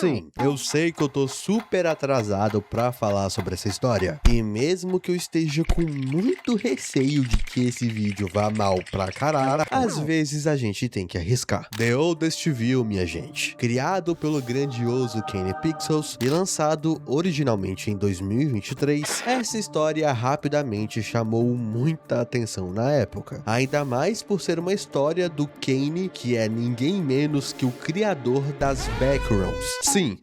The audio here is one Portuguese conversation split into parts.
Sim, eu sei que eu tô super atrasado pra falar sobre essa história. E mesmo que eu esteja com muito receio de que esse vídeo vá mal pra caralho, às vezes a gente tem que arriscar. The Oldest View, minha gente. Criado pelo grandioso Kenny Pixels e lançado originalmente em 2023, essa história rapidamente chamou muita atenção na época. Ainda mais por ser uma história do Kenny, que é ninguém menos que o criador das Backrooms.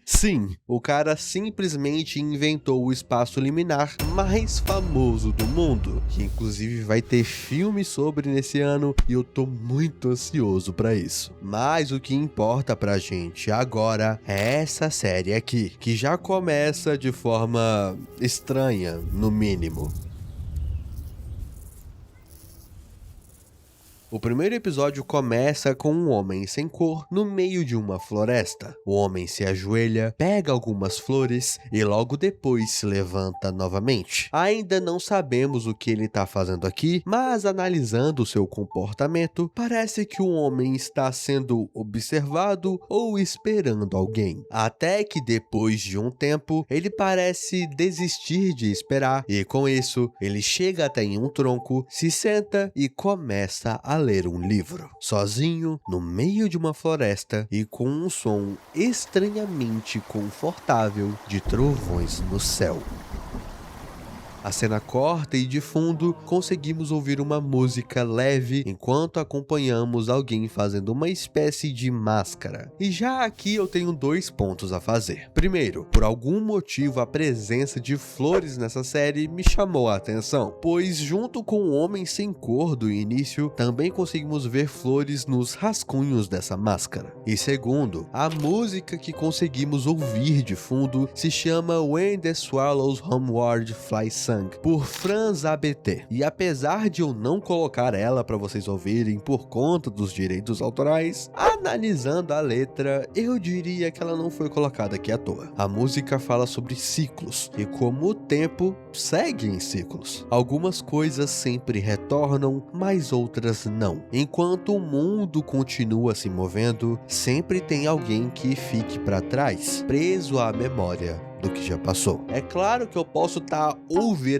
Sim, o cara simplesmente inventou o espaço liminar mais famoso do mundo, que inclusive vai ter filme sobre nesse ano e eu tô muito ansioso pra isso. Mas o que importa pra gente agora é essa série aqui, que já começa de forma estranha, no mínimo. O primeiro episódio começa com um homem sem cor no meio de uma floresta. O homem se ajoelha, pega algumas flores e logo depois se levanta novamente. Ainda não sabemos o que ele está fazendo aqui, mas analisando seu comportamento, parece que o homem está sendo observado ou esperando alguém. Até que depois de um tempo, ele parece desistir de esperar e com isso, ele chega até em um tronco, se senta e começa a ler um livro, sozinho, no meio de uma floresta e com um som estranhamente confortável de trovões no céu. A cena corta e de fundo conseguimos ouvir uma música leve enquanto acompanhamos alguém fazendo uma espécie de máscara. E já aqui eu tenho 2 pontos a fazer. Primeiro, por algum motivo a presença de flores nessa série me chamou a atenção, pois junto com o homem sem cor do início, também conseguimos ver flores nos rascunhos dessa máscara. E segundo, a música que conseguimos ouvir de fundo se chama When the Swallows Homeward Fly por Franz ABT. E apesar de eu não colocar ela para vocês ouvirem por conta dos direitos autorais, analisando a letra, eu diria que ela não foi colocada aqui à toa. A música fala sobre ciclos e como o tempo segue em ciclos. Algumas coisas sempre retornam, mas outras não. Enquanto o mundo continua se movendo, sempre tem alguém que fique para trás, preso à memória do que já passou. É claro que eu posso estar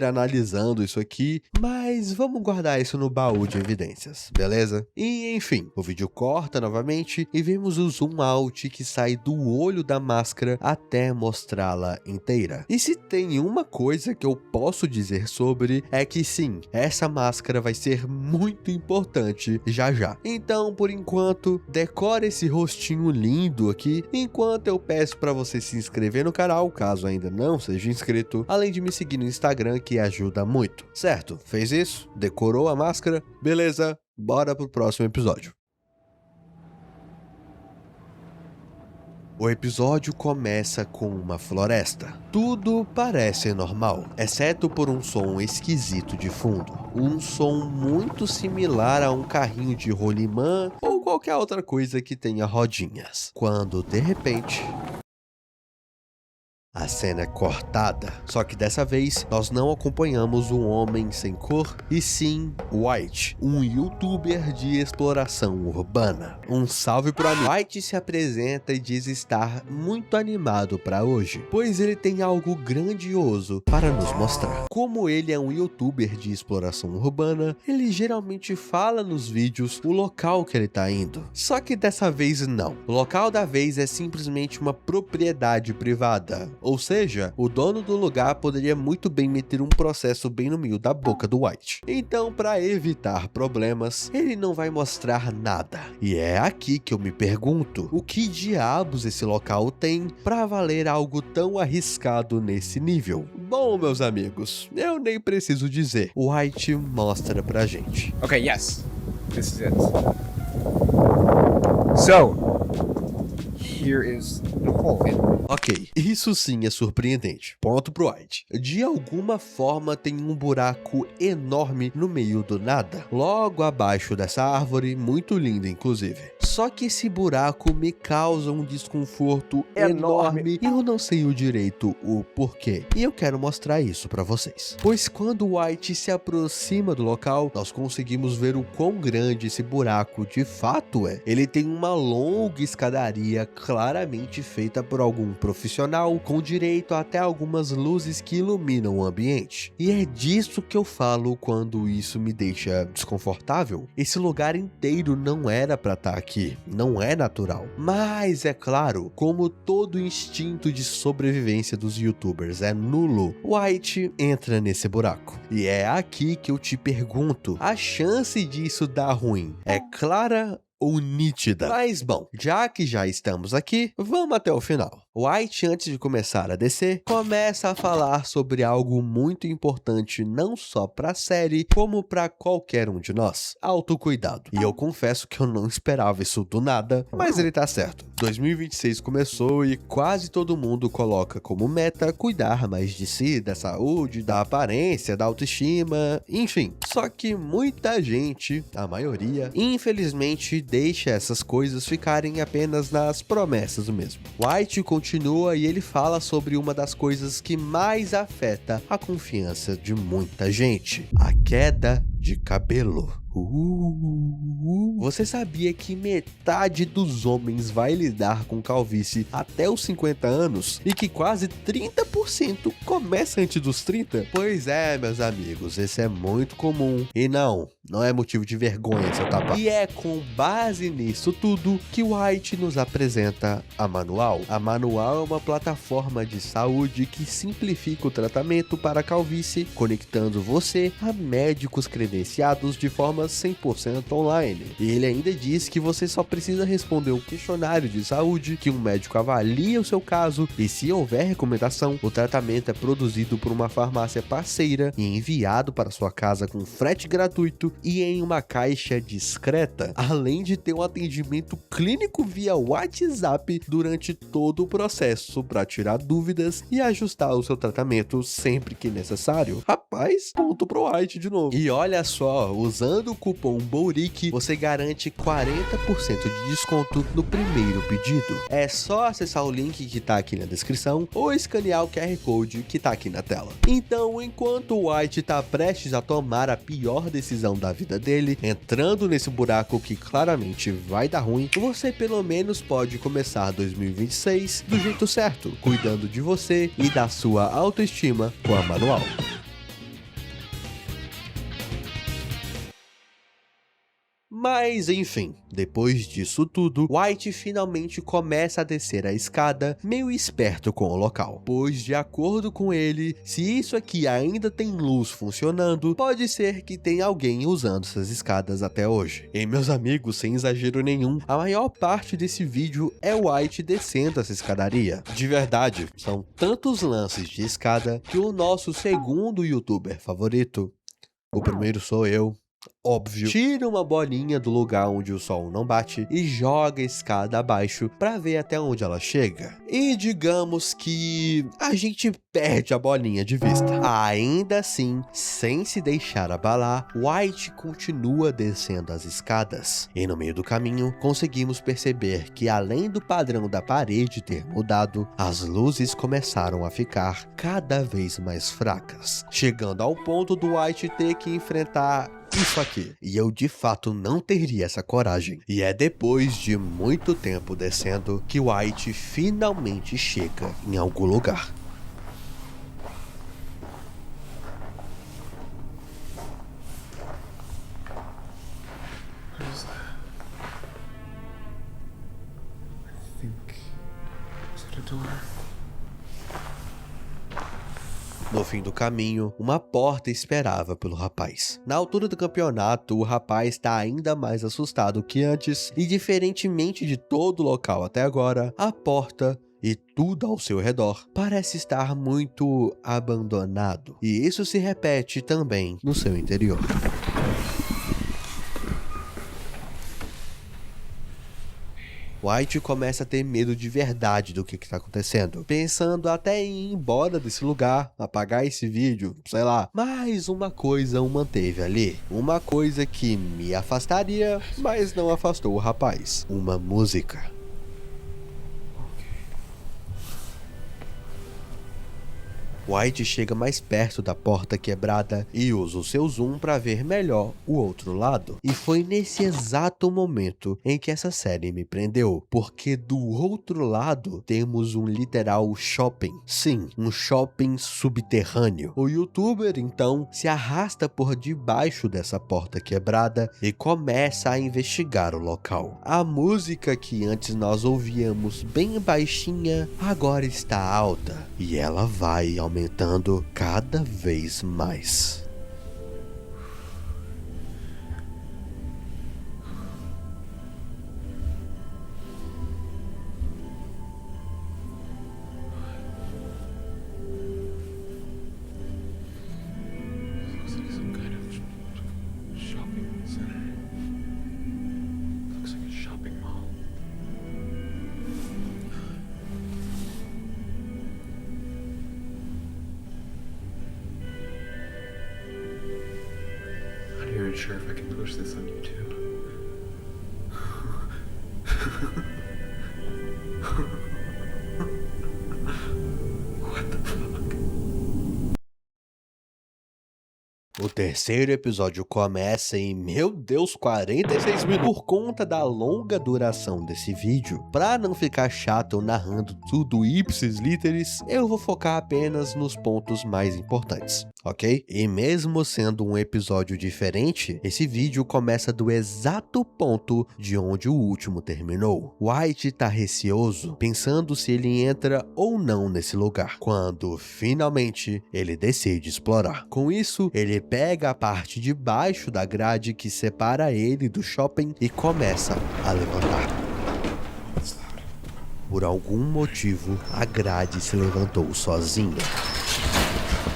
analisando isso aqui, mas vamos guardar isso no baú de evidências, beleza? E enfim, o vídeo corta novamente e vemos o zoom out que sai do olho da máscara até mostrá-la inteira. E se tem uma coisa que eu posso dizer sobre, é que sim, essa máscara vai ser muito importante já já. Então, por enquanto, decore esse rostinho lindo aqui, enquanto eu peço para você se inscrever no canal, caso ainda não seja inscrito, além de me seguir no Instagram, que ajuda muito. Certo? Fez isso? Decorou a máscara? Beleza, bora pro próximo episódio. O episódio começa com uma floresta. Tudo parece normal, exceto por um som esquisito de fundo. Um som muito similar a um carrinho de rolimã ou qualquer outra coisa que tenha rodinhas. Quando, de repente, a cena é cortada, só que dessa vez nós não acompanhamos um homem sem cor, e sim White, um youtuber de exploração urbana. Um salve pro amigo. White se apresenta e diz estar muito animado para hoje, pois ele tem algo grandioso para nos mostrar. Como ele é um youtuber de exploração urbana, ele geralmente fala nos vídeos o local que ele tá indo. Só que dessa vez não. O local da vez é simplesmente uma propriedade privada. Ou seja, o dono do lugar poderia muito bem meter um processo bem no meio da boca do White. Então, para evitar problemas, ele não vai mostrar nada. E é aqui que eu me pergunto, o que diabos esse local tem para valer algo tão arriscado nesse nível? Bom, meus amigos, eu nem preciso dizer. O White mostra pra gente. Okay, yes. This is it. So, here is the hole. Ok, isso sim é surpreendente. Ponto pro White. De alguma forma tem um buraco enorme no meio do nada, logo abaixo dessa árvore, muito linda inclusive. Só que esse buraco me causa um desconforto enorme e eu não sei o direito o porquê. E eu quero mostrar isso pra vocês. Pois quando o White se aproxima do local, nós conseguimos ver o quão grande esse buraco de fato é. Ele tem uma longa escadaria claramente feita por algum profissional, com direito até algumas luzes que iluminam o ambiente. E é disso que eu falo quando isso me deixa desconfortável. Esse lugar inteiro não era pra estar aqui, não é natural. Mas é claro, como todo instinto de sobrevivência dos youtubers é nulo, White entra nesse buraco. E é aqui que eu te pergunto, a chance disso dar ruim é clara ou nítida? Mas bom, já que já estamos aqui, vamos até o final. White, antes de começar a descer, começa a falar sobre algo muito importante não só pra série, como pra qualquer um de nós: autocuidado. E eu confesso que eu não esperava isso do nada, mas ele tá certo. 2026 começou e quase todo mundo coloca como meta cuidar mais de si, da saúde, da aparência, da autoestima, enfim. Só que muita gente, a maioria, infelizmente deixa essas coisas ficarem apenas nas promessas mesmo. White continua e ele fala sobre uma das coisas que mais afeta a confiança de muita gente: a queda de cabelo. Você sabia que metade dos homens vai lidar com calvície até os 50 anos e que quase 30% começa antes dos 30? Pois é, meus amigos, esse é muito comum. E não é motivo de vergonha, seu tapa. E é com base nisso tudo que White nos apresenta a Manual. A Manual é uma plataforma de saúde que simplifica o tratamento para a calvície, conectando você a médicos credenciados de forma 100% online. E ele ainda diz que você só precisa responder um questionário de saúde, que um médico avalia o seu caso e, se houver recomendação, o tratamento é produzido por uma farmácia parceira e enviado para sua casa com frete gratuito e em uma caixa discreta, além de ter um atendimento clínico via WhatsApp durante todo o processo para tirar dúvidas e ajustar o seu tratamento sempre que necessário. Rapaz, ponto pro White de novo. E olha só, usando o cupom BOURIC, você garante 40% de desconto no primeiro pedido. É só acessar o link que tá aqui na descrição ou escanear o QR Code que tá aqui na tela. Então, enquanto o White tá prestes a tomar a pior decisão da vida dele, entrando nesse buraco que claramente vai dar ruim, você pelo menos pode começar 2026 do jeito certo, cuidando de você e da sua autoestima com a Manual. Mas enfim, depois disso tudo, White finalmente começa a descer a escada, meio esperto com o local, pois de acordo com ele, se isso aqui ainda tem luz funcionando, pode ser que tenha alguém usando essas escadas até hoje. E meus amigos, sem exagero nenhum, a maior parte desse vídeo é White descendo essa escadaria. De verdade, são tantos lances de escada que o nosso segundo youtuber favorito, o primeiro sou eu, óbvio, tira uma bolinha do lugar onde o sol não bate e joga a escada abaixo para ver até onde ela chega. E digamos que a gente perde a bolinha de vista. Ainda assim, sem se deixar abalar, White continua descendo as escadas. E no meio do caminho, conseguimos perceber que, além do padrão da parede ter mudado, as luzes começaram a ficar cada vez mais fracas, chegando ao ponto do White ter que enfrentar isso aqui. E eu de fato não teria essa coragem. E é depois de muito tempo descendo que White finalmente chega em algum lugar. What is that? I think... Is it a door? No fim do caminho, uma porta esperava pelo rapaz. Na altura do campeonato, o rapaz está ainda mais assustado que antes, e diferentemente de todo o local até agora, a porta e tudo ao seu redor parece estar muito abandonado. E isso se repete também no seu interior. White começa a ter medo de verdade do que está acontecendo, pensando até em ir embora desse lugar, apagar esse vídeo, sei lá. Mas uma coisa o manteve ali, uma coisa que me afastaria, mas não afastou o rapaz: uma música. White chega mais perto da porta quebrada e usa o seu zoom para ver melhor o outro lado. E foi nesse exato momento em que essa série me prendeu, porque do outro lado temos um literal shopping. Sim, um shopping subterrâneo. O youtuber então se arrasta por debaixo dessa porta quebrada e começa a investigar o local. A música que antes nós ouvíamos bem baixinha agora está alta e ela vai aumentando cada vez mais. Not sure if I can post this on YouTube. What the fuck? O terceiro episódio começa em, meu Deus, 46 minutos. Por conta da longa duração desse vídeo, pra não ficar chato eu narrando tudo ipsis literis, eu vou focar apenas nos pontos mais importantes, ok? E mesmo sendo um episódio diferente, esse vídeo começa do exato ponto de onde o último terminou. White tá receoso, pensando se ele entra ou não nesse lugar, quando finalmente ele decide explorar. Com isso, ele pega a parte de baixo da grade que separa ele do shopping e começa a levantar. Por algum motivo, a grade se levantou sozinha.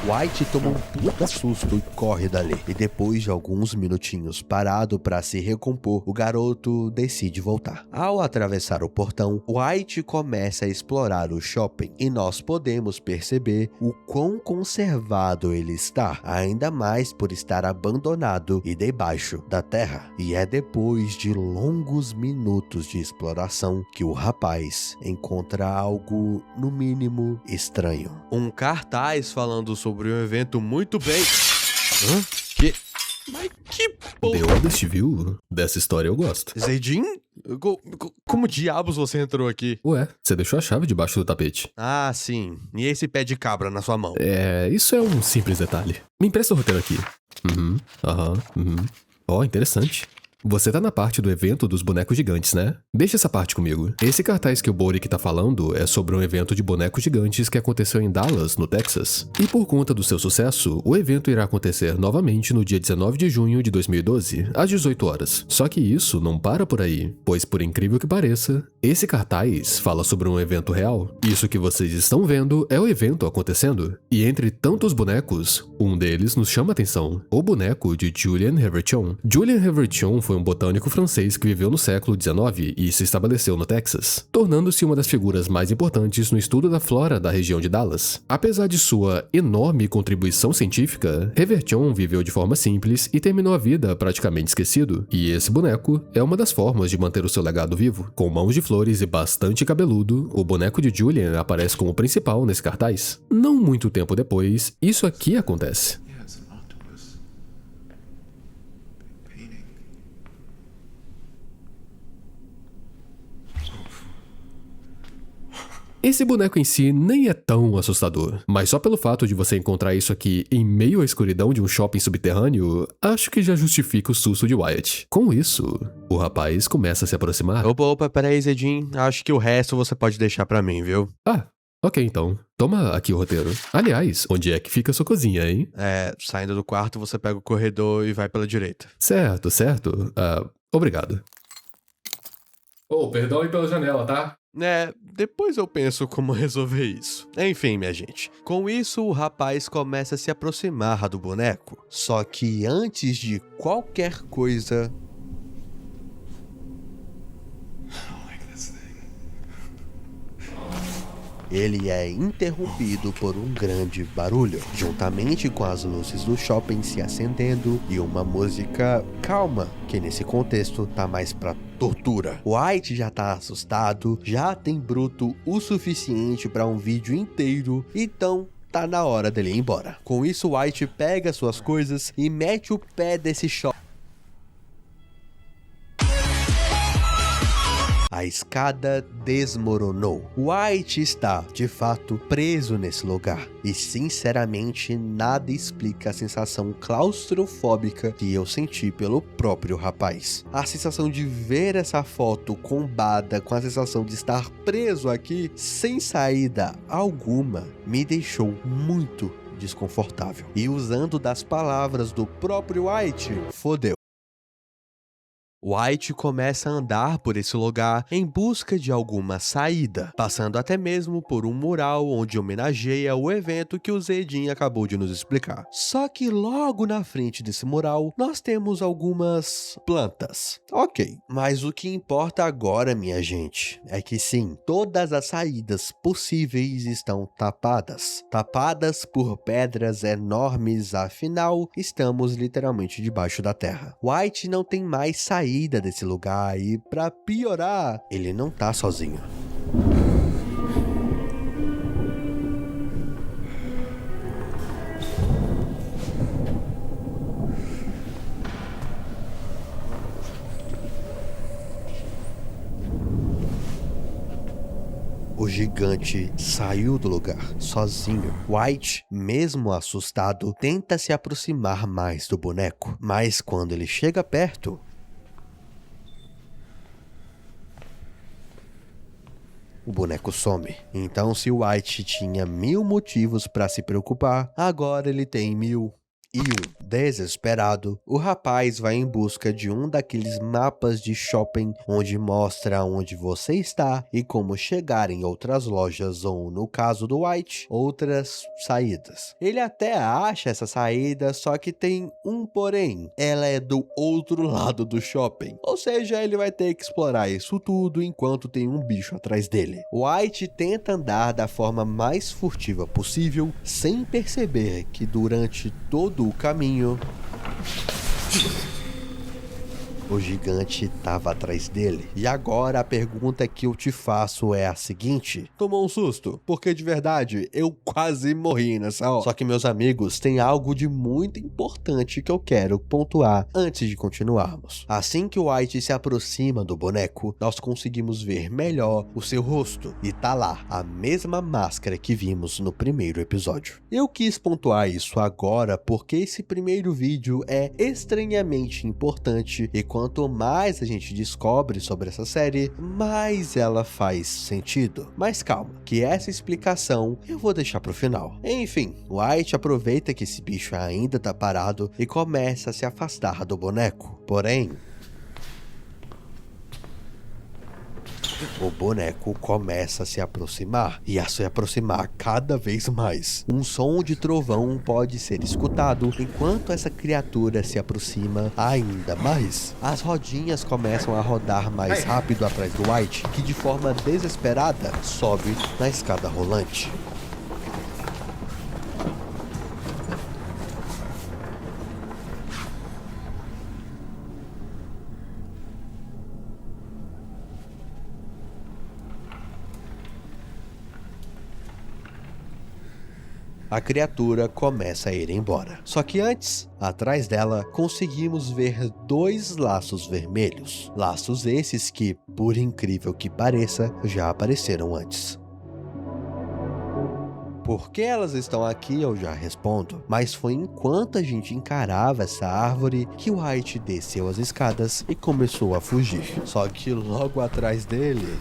White toma um puta susto e corre dali. E depois de alguns minutinhos parado para se recompor, o garoto decide voltar. Ao atravessar o portão, White começa a explorar o shopping e nós podemos perceber o quão conservado ele está, ainda mais por estar abandonado e debaixo da terra. E é depois de longos minutos de exploração que o rapaz encontra algo, no mínimo, estranho. Um cartaz falando sobre um evento muito bem... Hã? Que... Mas que porra... The Oldest View? Dessa história eu gosto. Zedin? Como diabos você entrou aqui? Ué, você deixou a chave debaixo do tapete. Ah, sim. E esse pé de cabra na sua mão? Isso é um simples detalhe. Me empresta o roteiro aqui. Ó, interessante. Você tá na parte do evento dos bonecos gigantes, né? Deixa essa parte comigo. Esse cartaz que o Boric tá falando é sobre um evento de bonecos gigantes que aconteceu em Dallas, no Texas. E por conta do seu sucesso, o evento irá acontecer novamente no dia 19 de junho de 2012, às 18 horas. Só que isso não para por aí, pois por incrível que pareça, esse cartaz fala sobre um evento real. Isso que vocês estão vendo é o evento acontecendo. E entre tantos bonecos, um deles nos chama a atenção. O boneco de Julien Reverchon. Julien Reverchon foi um botânico francês que viveu no século XIX e se estabeleceu no Texas, tornando-se uma das figuras mais importantes no estudo da flora da região de Dallas. Apesar de sua enorme contribuição científica, Reverchon viveu de forma simples e terminou a vida praticamente esquecido, e esse boneco é uma das formas de manter o seu legado vivo. Com mãos de flores e bastante cabeludo, o boneco de Julien aparece como principal nesse cartaz. Não muito tempo depois, isso aqui acontece. Esse boneco em si nem é tão assustador, mas só pelo fato de você encontrar isso aqui em meio à escuridão de um shopping subterrâneo, acho que já justifica o susto de Wyatt. Com isso, o rapaz começa a se aproximar. Opa, peraí, Zedin. Acho que o resto você pode deixar pra mim, viu? Ah, ok então. Toma aqui o roteiro. Aliás, onde é que fica a sua cozinha, hein? Saindo do quarto você pega o corredor e vai pela direita. Certo. Obrigado. Perdão aí pela janela, tá? Depois eu penso como resolver isso. Enfim, minha gente. Com isso, o rapaz começa a se aproximar do boneco. Só que antes de qualquer coisa... ele é interrompido por um grande barulho, juntamente com as luzes do shopping se acendendo e uma música calma, que nesse contexto tá mais pra tortura. White já tá assustado, já tem bruto o suficiente pra um vídeo inteiro, então tá na hora dele ir embora. Com isso, White pega suas coisas e mete o pé desse shopping. A escada desmoronou. White está, de fato, preso nesse lugar. E sinceramente, nada explica a sensação claustrofóbica que eu senti pelo próprio rapaz. A sensação de ver essa foto combada com a sensação de estar preso aqui, sem saída alguma, me deixou muito desconfortável. E usando das palavras do próprio White, fodeu. White começa a andar por esse lugar em busca de alguma saída, passando até mesmo por um mural onde homenageia o evento que o Zedin acabou de nos explicar. Só que logo na frente desse mural, nós temos algumas plantas. Ok, mas o que importa agora, minha gente, é que sim, todas as saídas possíveis estão tapadas. Tapadas por pedras enormes, afinal, estamos literalmente debaixo da terra. White não tem mais saída desse lugar e, pra piorar, ele não tá sozinho. O gigante saiu do lugar, sozinho. White, mesmo assustado, tenta se aproximar mais do boneco, mas quando ele chega perto, o boneco some. Então, se White tinha 1000 motivos para se preocupar, agora ele tem 1001. Desesperado, o rapaz vai em busca de um daqueles mapas de shopping onde mostra onde você está e como chegar em outras lojas ou, no caso do White, outras saídas. Ele até acha essa saída, só que tem um porém. Ela é do outro lado do shopping. Ou seja, ele vai ter que explorar isso tudo enquanto tem um bicho atrás dele. White tenta andar da forma mais furtiva possível, sem perceber que durante todo o caminho, o gigante estava atrás dele. E agora a pergunta que eu te faço é a seguinte: tomou um susto? Porque de verdade, eu quase morri nessa hora. Só que, meus amigos, tem algo de muito importante que eu quero pontuar antes de continuarmos. Assim que o White se aproxima do boneco, nós conseguimos ver melhor o seu rosto. E tá lá, a mesma máscara que vimos no primeiro episódio. Eu quis pontuar isso agora porque esse primeiro vídeo é estranhamente importante e quanto mais a gente descobre sobre essa série, mais ela faz sentido. Mas calma, que essa explicação eu vou deixar pro final. Enfim, White aproveita que esse bicho ainda tá parado e começa a se afastar do boneco. Porém, o boneco começa a se aproximar e a se aproximar cada vez mais. Um som de trovão pode ser escutado enquanto essa criatura se aproxima ainda mais. As rodinhas começam a rodar mais rápido atrás do White, que de forma desesperada sobe na escada rolante. A criatura começa a ir embora. Só que antes, atrás dela, conseguimos ver 2 laços vermelhos. Laços esses que, por incrível que pareça, já apareceram antes. Por que elas estão aqui eu já respondo, mas foi enquanto a gente encarava essa árvore que White desceu as escadas e começou a fugir. Só que logo atrás dele,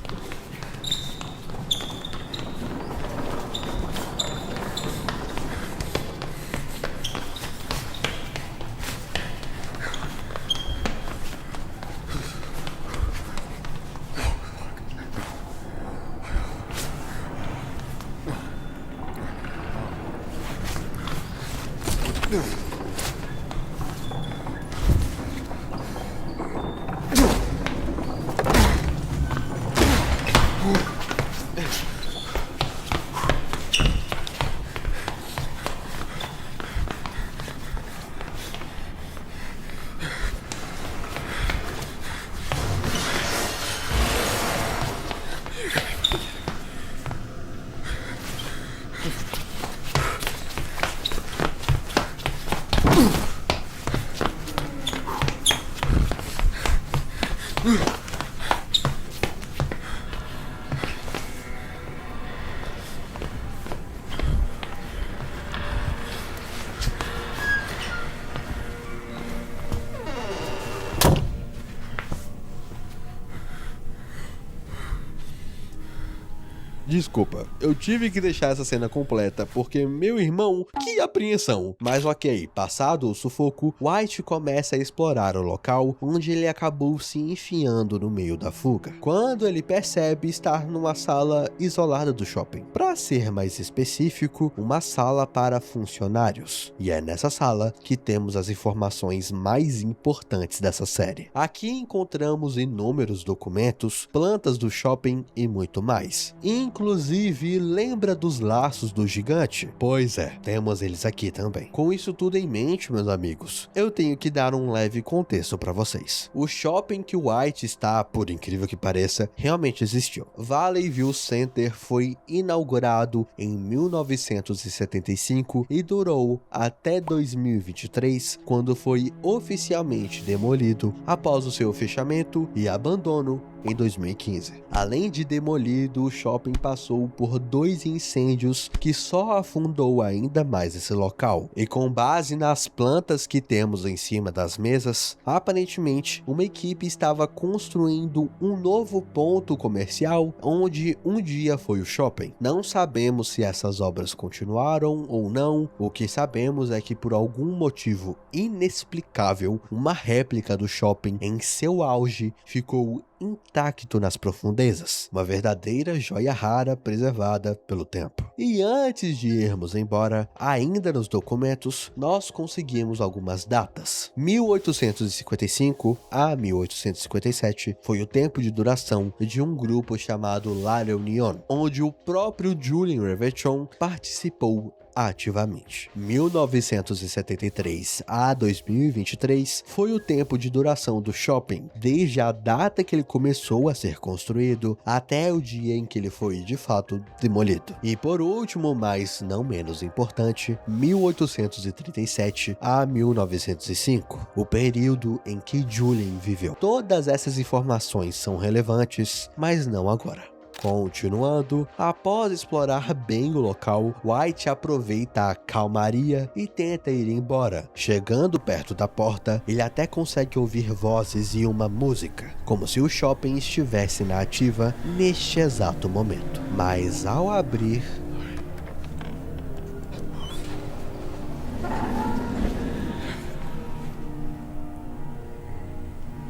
Desculpa, eu tive que deixar essa cena completa porque meu irmão, que apreensão. Mas ok, passado o sufoco, White começa a explorar o local onde ele acabou se enfiando no meio da fuga, quando ele percebe estar numa sala isolada do shopping. Para ser mais específico, uma sala para funcionários. E é nessa sala que temos as informações mais importantes dessa série. Aqui encontramos inúmeros documentos, plantas do shopping e muito mais. Inclusive, lembra dos laços do gigante? Pois é, temos eles aqui também. Com isso tudo em mente, meus amigos, eu tenho que dar um leve contexto para vocês. O shopping que White está, por incrível que pareça, realmente existiu. Valley View Center foi inaugurado em 1975 e durou até 2023, quando foi oficialmente demolido após o seu fechamento e abandono em 2015. Além de demolido, o shopping passou por 2 incêndios que só afundou ainda mais esse local. E com base nas plantas que temos em cima das mesas, aparentemente uma equipe estava construindo um novo ponto comercial onde um dia foi o shopping. Não sabemos se essas obras continuaram ou não. O que sabemos é que por algum motivo inexplicável, uma réplica do shopping em seu auge ficou intacto nas profundezas, uma verdadeira joia rara preservada pelo tempo. E antes de irmos embora, ainda nos documentos, nós conseguimos algumas datas. 1855 a 1857 foi o tempo de duração de um grupo chamado La Reunion, onde o próprio Julien Revachon participou ativamente. 1973 a 2023 foi o tempo de duração do shopping, desde a data que ele começou a ser construído até o dia em que ele foi de fato demolido. E por último, mas não menos importante, 1837 a 1905, o período em que Julien viveu. Todas essas informações são relevantes, mas não agora. Continuando, após explorar bem o local, White aproveita a calmaria e tenta ir embora. Chegando perto da porta, ele até consegue ouvir vozes e uma música, como se o shopping estivesse na ativa neste exato momento. Mas ao abrir,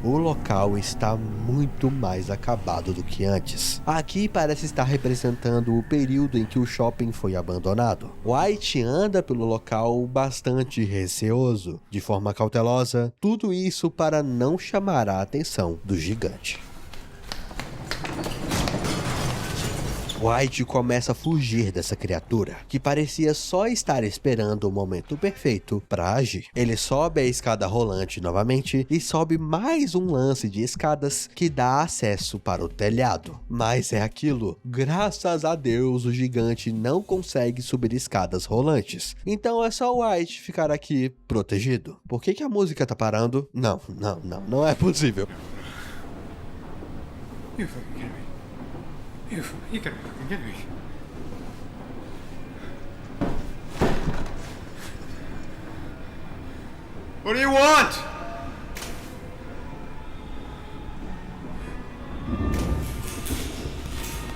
o local está muito mais acabado do que antes. Aqui parece estar representando o período em que o shopping foi abandonado. White anda pelo local bastante receoso, de forma cautelosa, tudo isso para não chamar a atenção do gigante. White começa a fugir dessa criatura, que parecia só estar esperando o momento perfeito para agir. Ele sobe a escada rolante novamente e sobe mais um lance de escadas que dá acesso para o telhado. Mas é aquilo, graças a Deus o gigante não consegue subir escadas rolantes. Então é só White ficar aqui protegido. Por que a música tá parando? Não é possível. You fucking kidding me? You gotta fucking kidding me. What do you want?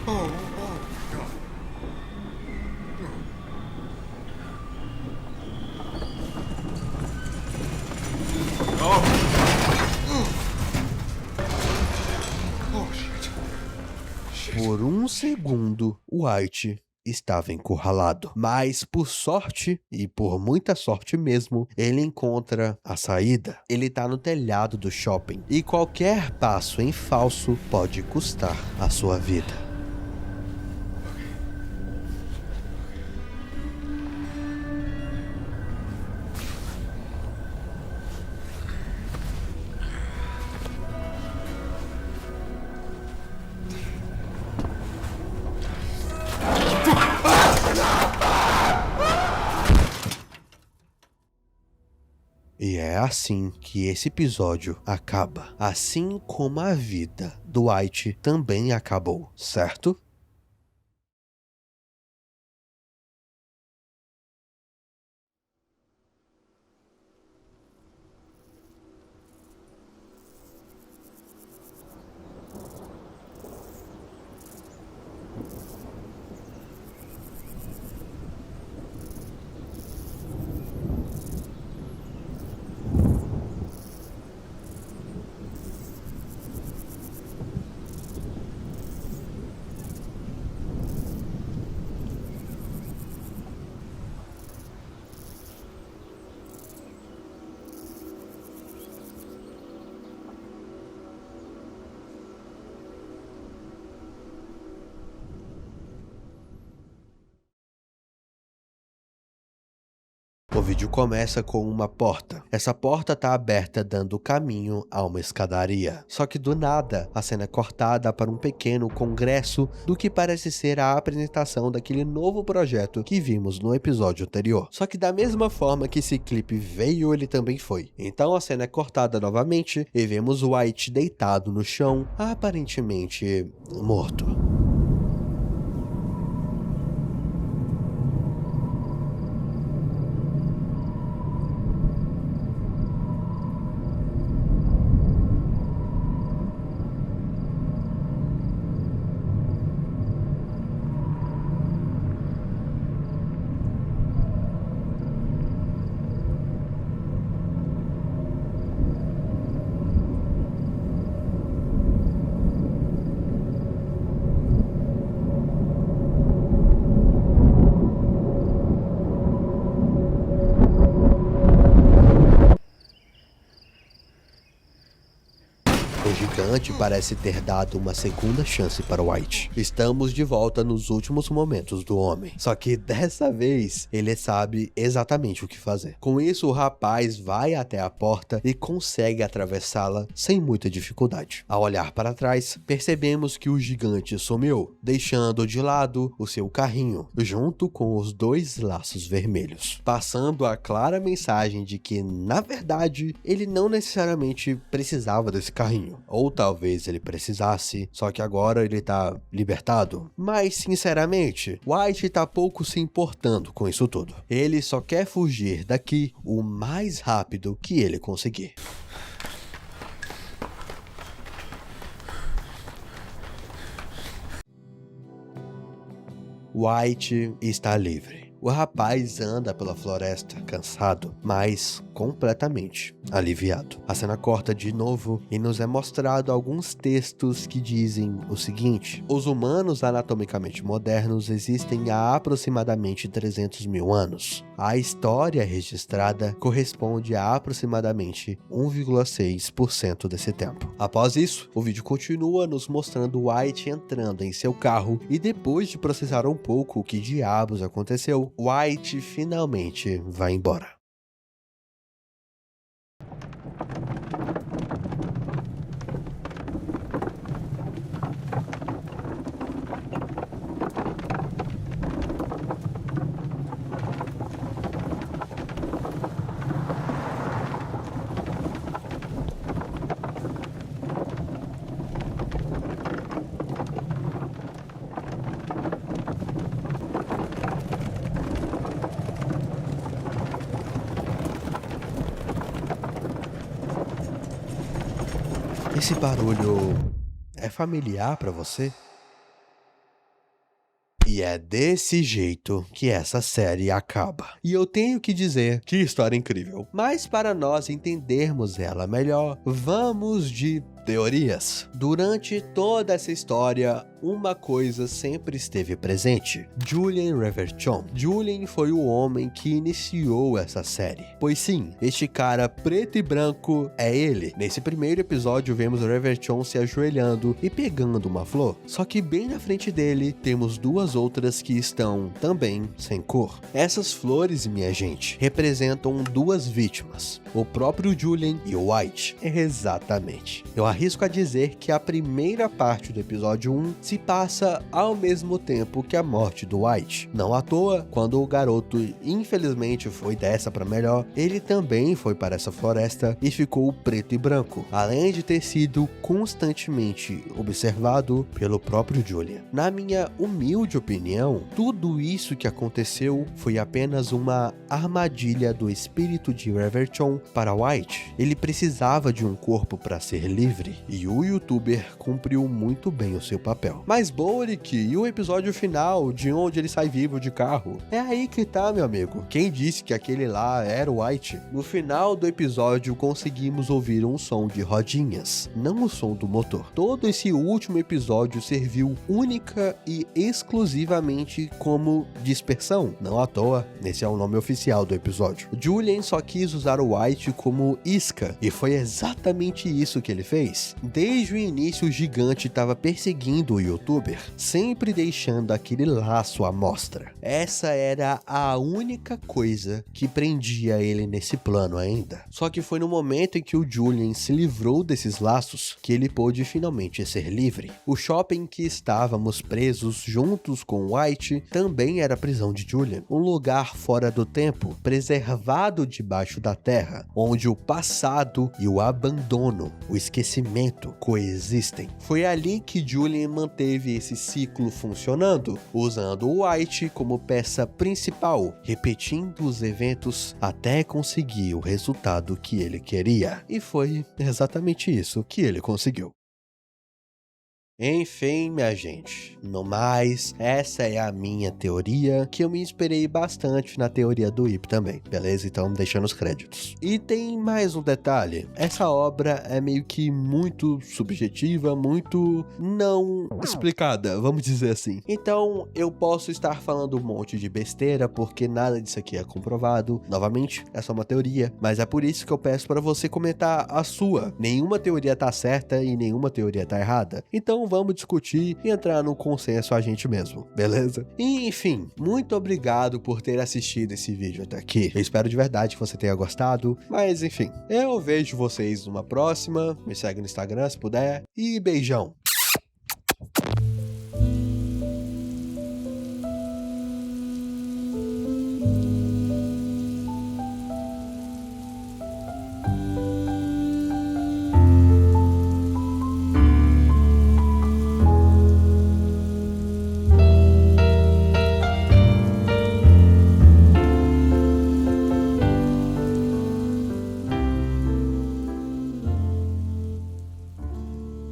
Oh my God. Oh. Oh shit. Por um segundo, White estava encurralado, mas por sorte, e por muita sorte mesmo, ele encontra a saída. Ele tá no telhado do shopping, e qualquer passo em falso pode custar a sua vida. E é assim que esse episódio acaba, assim como a vida do White também acabou, certo? O vídeo começa com uma porta. Essa porta tá aberta dando caminho a uma escadaria. Só que do nada, a cena é cortada para um pequeno congresso do que parece ser a apresentação daquele novo projeto que vimos no episódio anterior. Só que da mesma forma que esse clipe veio, ele também foi. Então a cena é cortada novamente e vemos White deitado no chão, aparentemente morto. O gigante parece ter dado uma segunda chance para White. Estamos de volta nos últimos momentos do homem. Só que dessa vez, ele sabe exatamente o que fazer. Com isso, o rapaz vai até a porta e consegue atravessá-la sem muita dificuldade. Ao olhar para trás, percebemos que o gigante sumiu, deixando de lado o seu carrinho, junto com os 2 laços vermelhos, passando a clara mensagem de que, na verdade, ele não necessariamente precisava desse carrinho. Ou talvez ele precisasse, só que agora ele tá libertado. Mas, sinceramente, White tá pouco se importando com isso tudo. Ele só quer fugir daqui o mais rápido que ele conseguir. White está livre. O rapaz anda pela floresta, cansado, mas completamente aliviado. A cena corta de novo e nos é mostrado alguns textos que dizem o seguinte: os humanos anatomicamente modernos existem há aproximadamente 300 mil anos. A história registrada corresponde a aproximadamente 1,6% desse tempo. Após isso, o vídeo continua nos mostrando White entrando em seu carro e depois de processar um pouco o que diabos aconteceu, White finalmente vai embora. Esse barulho é familiar pra você? E é desse jeito que essa série acaba. E eu tenho que dizer que história incrível. Mas para nós entendermos ela melhor, vamos de teorias. Durante toda essa história, uma coisa sempre esteve presente: Julian Reverchon. Julian foi o homem que iniciou essa série. Pois sim, este cara preto e branco é ele. Nesse primeiro episódio, vemos Reverchon se ajoelhando e pegando uma flor. Só que bem na frente dele, temos 2 outras que estão também sem cor. Essas flores, minha gente, representam 2 vítimas: o próprio Julian e o White. Exatamente. Eu arrisco a dizer que a primeira parte do episódio 1 se passa ao mesmo tempo que a morte do White. Não à toa, quando o garoto infelizmente foi dessa para melhor, ele também foi para essa floresta e ficou preto e branco, além de ter sido constantemente observado pelo próprio Julian. Na minha humilde opinião, tudo isso que aconteceu foi apenas uma armadilha do espírito de Reverchon para White. Ele precisava de um corpo para ser livre e o youtuber cumpriu muito bem o seu papel. Mas Boric, e o episódio final de onde ele sai vivo de carro? É aí que tá, meu amigo. Quem disse que aquele lá era o White? No final do episódio conseguimos ouvir um som de rodinhas, não o som do motor. Todo esse último episódio serviu única e exclusivamente como dispersão. Não à toa, esse é o nome oficial do episódio. Julian só quis usar o White como isca, e foi exatamente isso que ele fez. Desde o início, o gigante estava perseguindo o youtuber, sempre deixando aquele laço à mostra. Essa era a única coisa que prendia ele nesse plano ainda. Só que foi no momento em que o Julian se livrou desses laços que ele pôde finalmente ser livre. O shopping que estávamos presos juntos com White também era a prisão de Julian, um lugar fora do tempo, preservado debaixo da terra, onde o passado e o abandono, o esquecimento coexistem. Foi ali que Julian manteve esse ciclo funcionando, usando o White como peça principal, repetindo os eventos até conseguir o resultado que ele queria. E foi exatamente isso que ele conseguiu. Enfim, minha gente, no mais, essa é a minha teoria, que eu me inspirei bastante na teoria do Ip também, beleza? Então, deixando os créditos. E tem mais um detalhe, essa obra é meio que muito subjetiva, muito não explicada, vamos dizer assim. Então, eu posso estar falando um monte de besteira, porque nada disso aqui é comprovado. Novamente, é só uma teoria, mas é por isso que eu peço para você comentar a sua. Nenhuma teoria tá certa e nenhuma teoria tá errada. Então, vamos discutir e entrar num consenso a gente mesmo, beleza? E, enfim, muito obrigado por ter assistido esse vídeo até aqui. Eu espero de verdade que você tenha gostado, mas enfim, eu vejo vocês numa próxima, me segue no Instagram se puder, e beijão!